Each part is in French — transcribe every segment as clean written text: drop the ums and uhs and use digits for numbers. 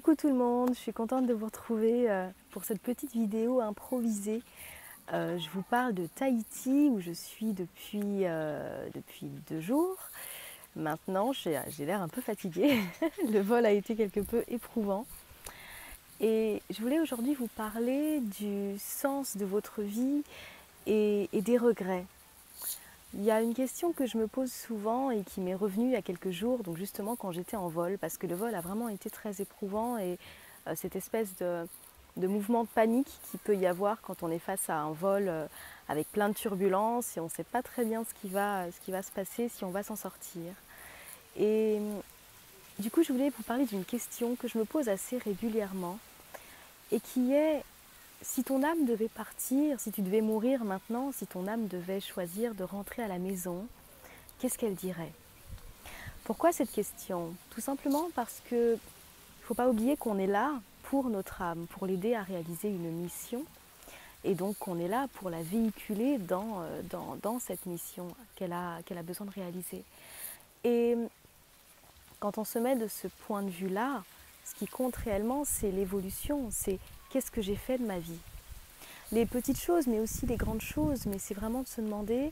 Coucou tout le monde, je suis contente de vous retrouver pour cette petite vidéo improvisée. Je vous parle de Tahiti où je suis depuis 2 jours. Maintenant, j'ai l'air un peu fatiguée. Le vol a été quelque peu éprouvant. Et je voulais aujourd'hui vous parler du sens de votre vie et des regrets. Il y a une question que je me pose souvent et qui m'est revenue il y a quelques jours, donc justement quand j'étais en vol, parce que le vol a vraiment été très éprouvant et cette espèce de mouvement de panique qu'il peut y avoir quand on est face à un vol avec plein de turbulences et on ne sait pas très bien ce qui va se passer, si on va s'en sortir. Et du coup, je voulais vous parler d'une question que je me pose assez régulièrement et qui est: si ton âme devait partir, si tu devais mourir maintenant, si ton âme devait choisir de rentrer à la maison, qu'est-ce qu'elle dirait? Pourquoi cette question? Tout simplement parce que il ne faut pas oublier qu'on est là pour notre âme, pour l'aider à réaliser une mission, et donc qu'on est là pour la véhiculer dans cette mission qu'elle a besoin de réaliser. Et quand on se met de ce point de vue-là, ce qui compte réellement, c'est l'évolution, c'est qu'est-ce que j'ai fait de ma vie. Les petites choses, mais aussi les grandes choses, mais c'est vraiment de se demander,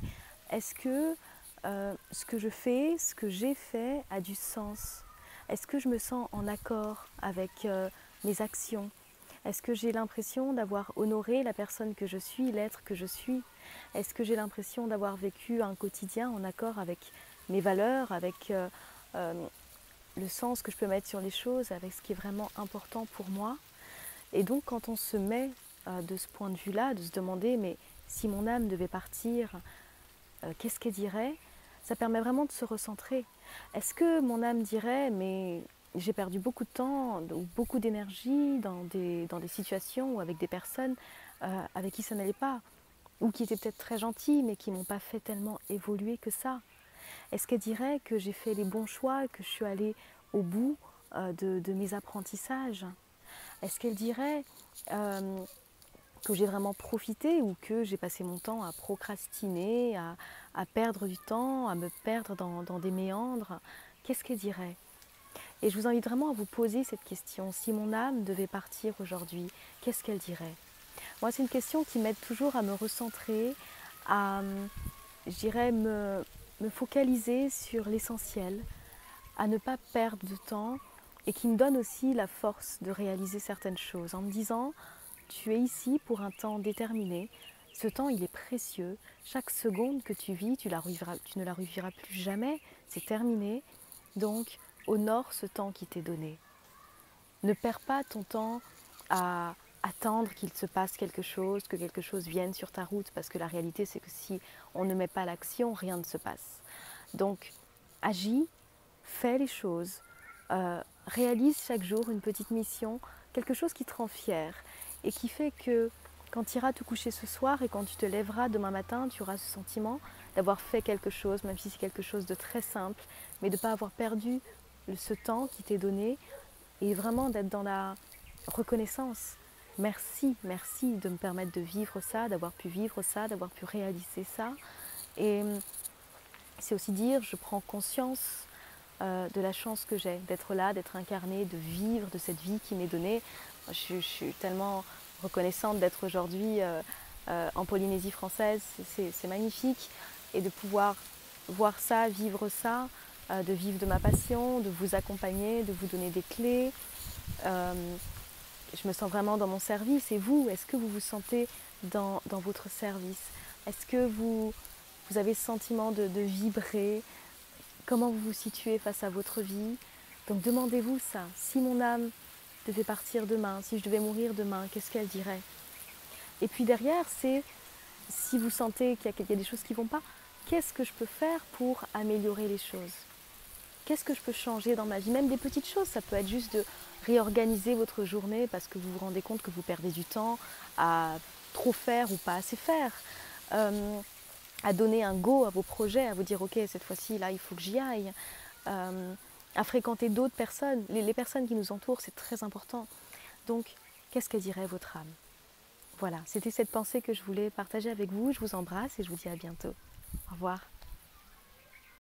est-ce que ce que je fais, ce que j'ai fait a du sens? Est-ce que je me sens en accord avec mes actions? Est-ce que j'ai l'impression d'avoir honoré la personne que je suis, l'être que je suis? Est-ce que j'ai l'impression d'avoir vécu un quotidien en accord avec mes valeurs, avec le sens que je peux mettre sur les choses, avec ce qui est vraiment important pour moi? Et donc quand on se met de ce point de vue-là, de se demander, mais si mon âme devait partir, qu'est-ce qu'elle dirait? Ça permet vraiment de se recentrer. Est-ce que mon âme dirait, mais j'ai perdu beaucoup de temps ou beaucoup d'énergie dans des situations ou avec des personnes avec qui ça n'allait pas, ou qui étaient peut-être très gentilles, mais qui ne m'ont pas fait tellement évoluer que ça? Est-ce qu'elle dirait que j'ai fait les bons choix, que je suis allée au bout de mes apprentissages? Est-ce qu'elle dirait que j'ai vraiment profité ou que j'ai passé mon temps à procrastiner, à perdre du temps, à me perdre dans des méandres? Qu'est-ce qu'elle dirait? Et je vous invite vraiment à vous poser cette question. Si mon âme devait partir aujourd'hui, qu'est-ce qu'elle dirait? Moi, c'est une question qui m'aide toujours à me recentrer, à, je dirais, me focaliser sur l'essentiel, à ne pas perdre de temps et qui me donne aussi la force de réaliser certaines choses en me disant: tu es ici pour un temps déterminé, ce temps il est précieux, chaque seconde que tu vis, tu ne la revivras plus jamais, c'est terminé, donc honore ce temps qui t'est donné. Ne perds pas ton temps à attendre qu'il se passe quelque chose, que quelque chose vienne sur ta route, parce que la réalité c'est que si on ne met pas l'action, rien ne se passe. Donc agis, fais les choses, réalise chaque jour une petite mission, quelque chose qui te rend fier et qui fait que quand tu iras te coucher ce soir et quand tu te lèveras demain matin, tu auras ce sentiment d'avoir fait quelque chose, même si c'est quelque chose de très simple, mais de ne pas avoir perdu ce temps qui t'est donné et vraiment d'être dans la reconnaissance. Merci, merci de me permettre de vivre ça, d'avoir pu vivre ça, d'avoir pu réaliser ça. Et c'est aussi dire, je prends conscience de la chance que j'ai d'être là, d'être incarnée, de vivre de cette vie qui m'est donnée. Je suis tellement reconnaissante d'être aujourd'hui en Polynésie française, c'est magnifique. Et de pouvoir voir ça, vivre ça, de vivre de ma passion, de vous accompagner, de vous donner des clés. Je me sens vraiment dans mon service. Et vous, est-ce que vous vous sentez dans votre service? Est-ce que vous avez ce sentiment de vibrer? Comment vous vous situez face à votre vie? Donc demandez-vous ça. Si mon âme devait partir demain, si je devais mourir demain, qu'est-ce qu'elle dirait? Et puis derrière, c'est si vous sentez qu'il y a des choses qui ne vont pas, qu'est-ce que je peux faire pour améliorer les choses? Qu'est-ce que je peux changer dans ma vie? Même des petites choses, ça peut être juste de réorganiser votre journée parce que vous vous rendez compte que vous perdez du temps à trop faire ou pas assez faire. À donner un go à vos projets, à vous dire ok, cette fois-ci là il faut que j'y aille, à fréquenter d'autres personnes, les personnes qui nous entourent, c'est très important. Donc qu'est-ce que dirait votre âme? Voilà, c'était cette pensée que je voulais partager avec vous. Je vous embrasse et je vous dis à bientôt. Au revoir.